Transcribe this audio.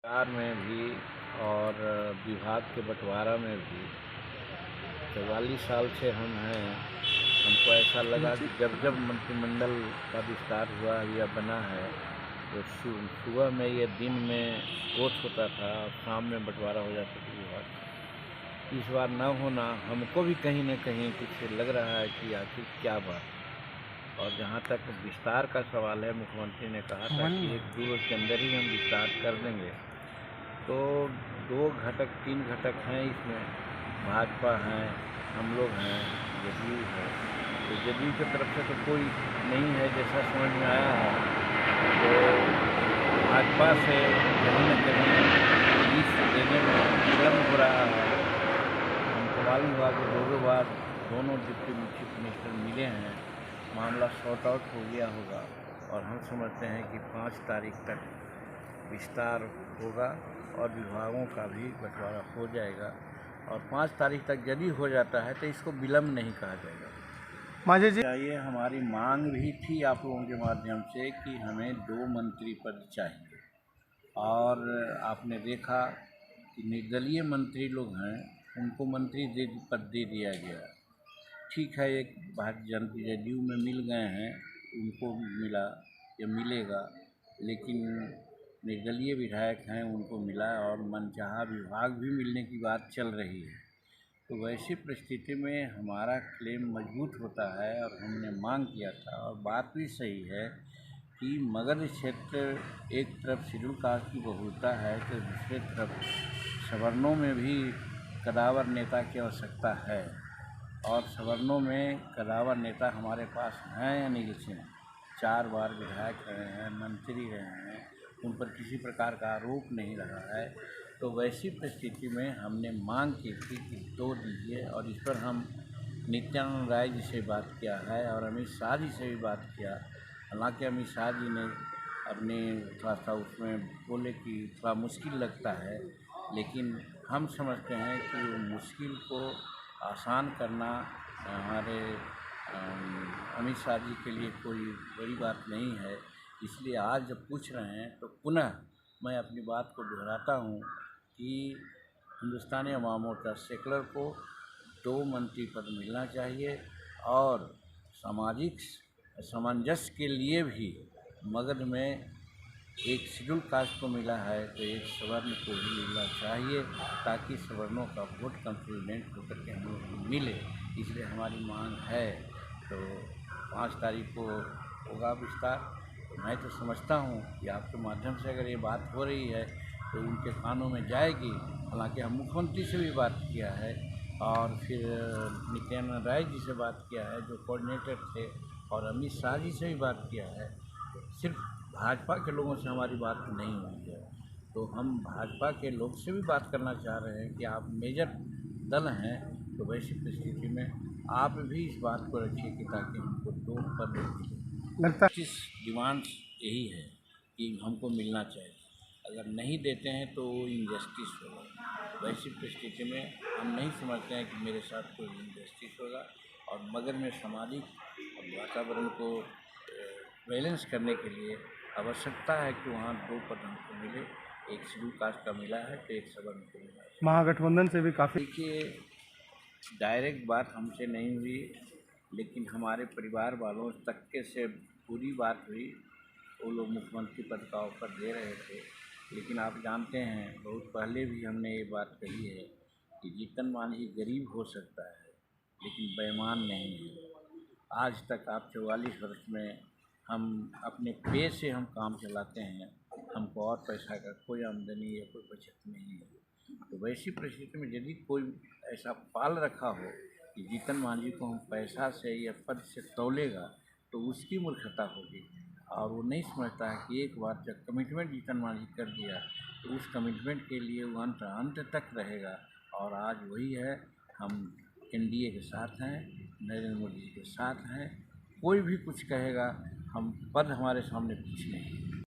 सरकार में भी और विभाग के बंटवारा में भी 44 साल से हम हैं। हमको ऐसा लगा कि जब जब मंत्रिमंडल का विस्तार हुआ या बना है तो सुबह में या दिन में वोट होता था और शाम में बंटवारा हो जाता था विभाग। इस बार न होना हमको भी कहीं न कहीं कुछ लग रहा है कि आखिर क्या बात। और जहाँ तक विस्तार का सवाल है, मुख्यमंत्री ने कहा था कि 1-2 वर्ष के अंदर ही हम विस्तार कर देंगे। तो 2 घटक 3 घटक हैं इसमें, भाजपा हैं, हम लोग हैं, जदयू है। तो जदयू की तरफ से तो कोई नहीं है जैसा समझ में आया है। तो भाजपा से कहीं न कहीं लिस्ट देने में विलम्ब हो रहा है। हमको मालूम हुआ कि 2 बार दोनों डिप्टी चीफ मिनिस्टर मिले हैं, मामला सॉर्ट आउट हो गया होगा और हम समझते हैं कि 5 तारीख तक विस्तार होगा और विभागों का भी बंटवारा हो जाएगा। और 5 तारीख तक यदि हो जाता है तो इसको विलम्ब नहीं कहा जाएगा। मांझी जी, चाहिए हमारी मांग भी थी आप लोगों के माध्यम से कि हमें 2 मंत्री पद चाहिए। और आपने देखा कि निर्दलीय मंत्री लोग हैं, उनको मंत्री पद दे दिया गया। ठीक है, एक भारतीय जनता जदयू में मिल गए हैं, उनको मिला या मिलेगा, लेकिन निर्दलीय विधायक हैं उनको मिला और मनचाहा विभाग भी मिलने की बात चल रही है। तो वैसी परिस्थिति में हमारा क्लेम मजबूत होता है और हमने मांग किया था और बात भी सही है कि मगध क्षेत्र एक तरफ शेड्यूल कास्ट की बहुलता है तो दूसरे तरफ सवर्णों में भी कदावर नेता की आवश्यकता है। और सवर्णों में कदावर नेता हमारे पास हैं अनिल सिंह, 4 बार विधायक रहे हैं, मंत्री रहे हैं, उन पर किसी प्रकार का आरोप नहीं रहा है। तो वैसी परिस्थिति में हमने मांग की थी कि 2 दीजिए और इस पर हम नित्यानंद राय जी से बात किया है और अमित शाह जी से भी बात किया। हालांकि अमित शाह जी ने अपने थोड़ा सा उसमें बोले कि थोड़ा मुश्किल लगता है, लेकिन हम समझते हैं कि वो मुश्किल को आसान करना हमारे अमित शाह जी के लिए कोई बड़ी बात नहीं है। इसलिए आज जब पूछ रहे हैं तो पुनः मैं अपनी बात को दोहराता हूँ कि हिंदुस्तानी अवाम मोर्चा सेकुलर को 2 मंत्री पद मिलना चाहिए और सामाजिक सामंजस्य के लिए भी मगध में एक शेड्यूल कास्ट को मिला है तो एक सवर्ण को भी मिलना चाहिए ताकि सवर्णों का वोट कंसोलिडेट होकर के हम लोग को मिले। इसलिए हमारी मांग है। तो 5 तारीख को होगा विस्तार। तो मैं तो समझता हूँ कि आपके माध्यम से अगर ये बात हो रही है तो उनके कानों में जाएगी। हालांकि हम मुख्यमंत्री से भी बात किया है और फिर नित्यानंद राय जी से बात किया है जो कोऑर्डिनेटर थे, और अमित शाह जी से भी बात किया है। सिर्फ भाजपा के लोगों से हमारी बात नहीं हुई है। तो हम भाजपा के लोग से भी बात करना चाह रहे हैं कि आप मेजर दल हैं, तो वैसी परिस्थिति में आप भी इस बात को रखिए कि ताकि हमको 2 पद लगता मिले। डिमांड्स यही है कि हमको मिलना चाहिए। अगर नहीं देते हैं तो इनजस्टिस होगा। वैसी परिस्थिति में हम नहीं समझते हैं कि मेरे साथ कोई इनजस्टिस होगा। और मगध में सामाजिक वातावरण को बैलेंस करने के लिए आवश्यकता है कि वहाँ 2 पद हमको मिले। एक शेड्यूल कास्ट का मिला है तो एक सवर्ण को मिला है। महागठबंधन से भी काफ़ी देखिए, डायरेक्ट बात हमसे नहीं हुई, लेकिन हमारे परिवार वालों तक के से पूरी बात हुई। वो लोग मुख्यमंत्री पद का ऑफर दे रहे थे, लेकिन आप जानते हैं बहुत पहले भी हमने ये बात कही है कि जीतन मांझी गरीब हो सकता है लेकिन बेईमान नहीं है। आज तक आप 44 वर्ष में हम अपने पे से हम काम चलाते हैं, हमको और पैसा का कोई आमदनी या कोई बचत नहीं है। तो वैसी परिस्थिति में यदि कोई ऐसा पाल रखा हो कि जीतन मांझी को हम पैसा से या पद से तौलेगा तो उसकी मूर्खता होगी। और वो नहीं समझता है कि एक बार जब कमिटमेंट जीतन मांझी कर दिया तो उस कमिटमेंट के लिए वो अंत तक रहेगा। और आज वही है, हम एनडीए के साथ हैं, नरेंद्र मोदी जी के साथ हैं। कोई भी कुछ कहेगा, हम पद हमारे सामने कुछ नहीं है।